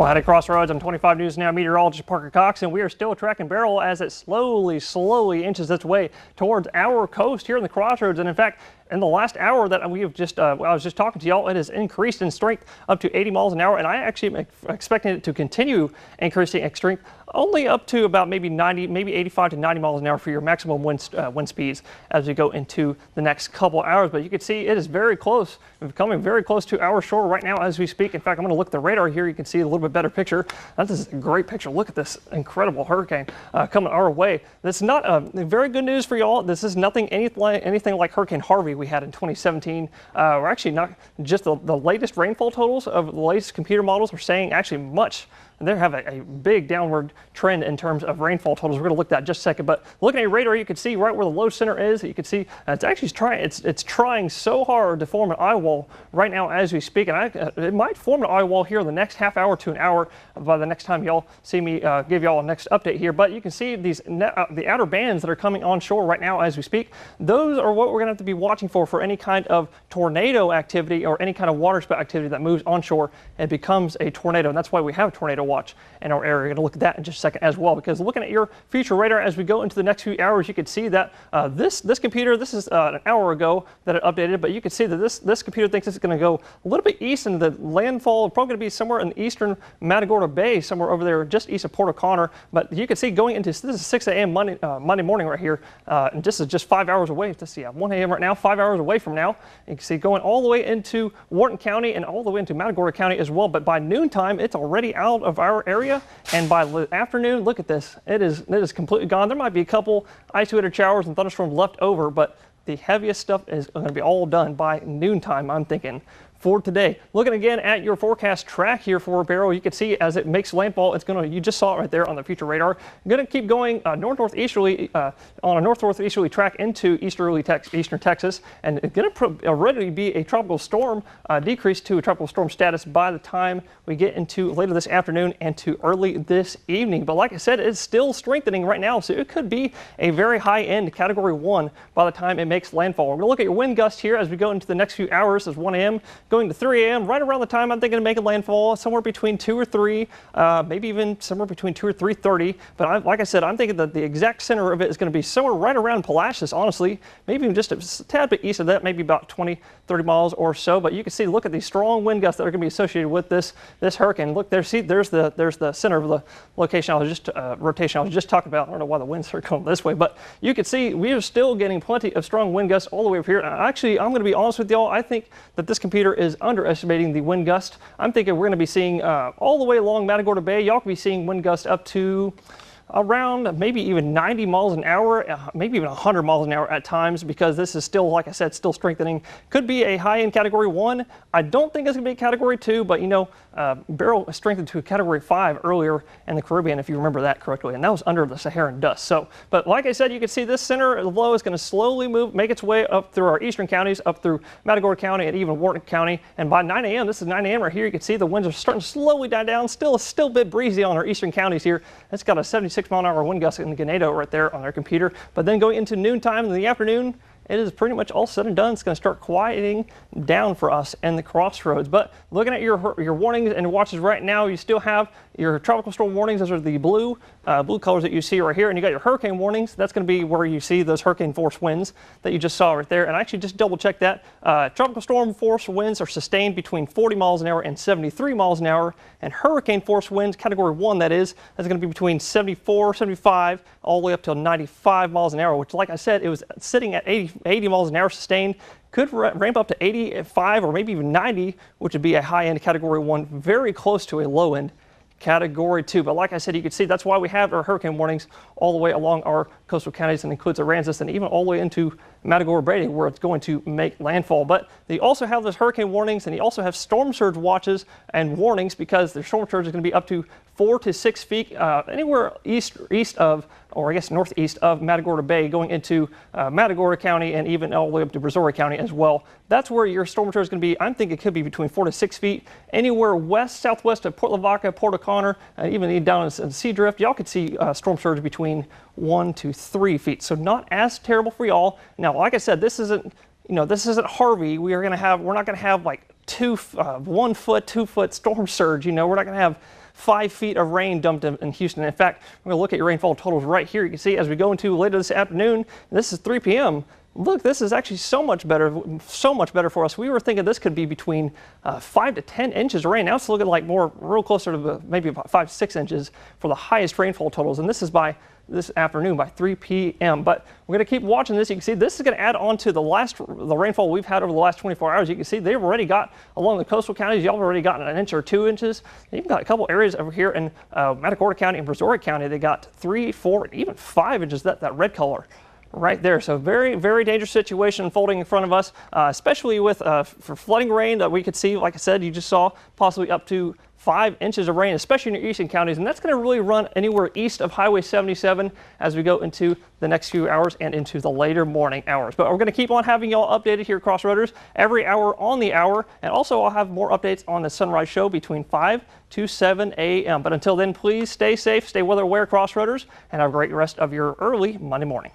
Well, at a crossroads on 25 News Now, meteorologist Parker Cox, and we are still tracking Beryl as it slowly inches its way towards our coast here in the crossroads. And in fact, in the last hour that we have just, I was just talking to y'all, it has increased in strength up to 80 miles an hour, and I actually am expecting it to continue increasing in strength only up to about maybe 90, maybe 85 to 90 miles an hour for your maximum wind speeds as we go into the next couple hours. But you can see it is very close, coming very close to our shore right now as we speak. In fact, I'm going to look at the radar here. You can see a little bit better picture. This is a great picture. Look at this incredible hurricane coming our way. This is not very good news for y'all. This is anything like Hurricane Harvey we had in 2017. We're actually not just the latest rainfall totals of the latest computer models are saying actually much. They have a big downward trend in terms of rainfall totals. We're going to look at that in just a second. But looking at your radar, you can see right where the low center is. You can see it's actually trying so hard to form an eye wall right now as we speak. And it might form an eye wall here in the next half hour to an hour by the next time y'all see me give y'all a next update here. But you can see these the outer bands that are coming on shore right now as we speak. Those are what we're going to have to be watching for any kind of tornado activity or any kind of water spout activity that moves onshore and becomes a tornado. And that's why we have a tornado watch in our area. We're going to look at that in just a second as well, because looking at your future radar as we go into the next few hours, you can see that this computer, this is an hour ago that it updated, but you can see that this computer thinks it's going to go a little bit east, and the landfall probably going to be somewhere in the eastern Matagorda Bay, somewhere over there just east of Port O'Connor. But you can see going into, this is 6 a.m. Monday morning right here, and this is just 5 hours away. Let's see, 1 a.m. right now, 5 hours away from now. You can see going all the way into Wharton County and all the way into Matagorda County as well. But by noontime, it's already out of our area, and by the afternoon, look at this, it is completely gone. There might be a couple isolated showers and thunderstorms left over, but the heaviest stuff is going to be all done by noontime, I'm thinking, for today. Looking again at your forecast track here for Beryl, you can see as it makes landfall, it's going to, you just saw it right there on the future radar, going to keep going north-northeasterly on a north-northeasterly track into eastern Texas, and it's going to already be a tropical storm, decrease to a tropical storm status by the time we get into later this afternoon and to early this evening. But like I said, it's still strengthening right now, so it could be a very high-end Category 1 by the time it makes landfall. We're going to look at your wind gust here as we go into the next few hours. As 1 a.m. going to 3 a.m., right around the time I'm thinking of making landfall, somewhere between 2 or 3, maybe even somewhere between 2 or 3:30. But like I said, I'm thinking that the exact center of it is going to be somewhere right around Palacios, honestly, maybe even just a tad bit east of that, maybe about 20, 30 miles or so. But you can see, look at these strong wind gusts that are going to be associated with this hurricane. Look there, see, there's the center of the location I was just rotation I was just talking about. I don't know why the winds are going this way, but you can see we are still getting plenty of strong wind gusts all the way over here. Actually, I'm going to be honest with y'all, I think that this computer is underestimating the wind gust. I'm thinking we're going to be seeing all the way along Matagorda Bay, y'all could be seeing wind gusts up to around maybe even 90 miles an hour, maybe even 100 miles an hour at times, because this is still, like I said, still strengthening. Could be a high-end Category 1. I don't think it's going to be a Category 2, but you know, Beryl strengthened to a Category 5 earlier in the Caribbean, if you remember that correctly, and that was under the Saharan dust. So, but like I said, you can see this center of the low is going to slowly make its way up through our eastern counties, up through Matagorda County and even Wharton County. And by 9 a.m., this is 9 a.m. right here, you can see the winds are starting to slowly die down. Still a bit breezy on our eastern counties here. It's got a 76-mile-an-hour wind gust in the Ganado right there on our computer. But then going into noontime in the afternoon, it is pretty much all said and done. It's going to start quieting down for us in the crossroads. But looking at your warnings and watches right now, you still have your tropical storm warnings. Those are the blue colors that you see right here. And you got your hurricane warnings. That's going to be where you see those hurricane force winds that you just saw right there. And I actually just double checked that. Tropical storm force winds are sustained between 40 miles an hour and 73 miles an hour. And hurricane force winds, Category 1 that is, that's going to be between 74, 75, all the way up to 95 miles an hour, which, like I said, it was sitting at 80 miles an hour sustained. Could ramp up to 85 or maybe even 90, which would be a high-end Category 1, very close to a low-end Category 2. But like I said, you can see that's why we have our hurricane warnings all the way along our coastal counties, and includes Aransas and even all the way into Matagorda Bay, where it's going to make landfall. But they also have those hurricane warnings, and they also have storm surge watches and warnings, because the storm surge is going to be up to 4 to 6 feet anywhere east of, or I guess northeast of Matagorda Bay, going into Matagorda County and even all the way up to Brazoria County as well. That's where your storm surge is going to be. I'm thinking it could be between 4 to 6 feet anywhere southwest of Port Lavaca, Port O'Connor, even down in Seadrift. Y'all could see storm surge between 1 to 3 feet. So not as terrible for y'all. Now, like I said, this isn't Harvey. We're not going to have like 1 foot, 2 foot storm surge. We're not going to have 5 feet of rain dumped in Houston. In fact, we're going to look at your rainfall totals right here. You can see as we go into later this afternoon, this is 3 p.m. Look, this is actually so much better for us. We were thinking this could be between 5 to 10 inches of rain. Now it's looking like real closer to maybe about 5 to 6 inches for the highest rainfall totals. And this is by this afternoon by 3 p.m. But we're going to keep watching this. You can see this is going to add on to the rainfall we've had over the last 24 hours. You can see they've already got along the coastal counties. Y'all have already gotten an inch or 2 inches. You've got a couple areas over here in Matagorda County and Brazoria County. They got 3, 4, and even 5 inches. That red color right there. So very, very dangerous situation unfolding in front of us, especially with for flooding rain that we could see, like I said, you just saw possibly up to 5 inches of rain, especially in your eastern counties. And that's going to really run anywhere east of Highway 77 as we go into the next few hours and into the later morning hours. But we're going to keep on having y'all updated here at Crossroaders every hour on the hour. And also I'll have more updates on the Sunrise Show between 5 to 7 a.m. But until then, please stay safe, stay weather aware, Crossroaders, and have a great rest of your early Monday morning.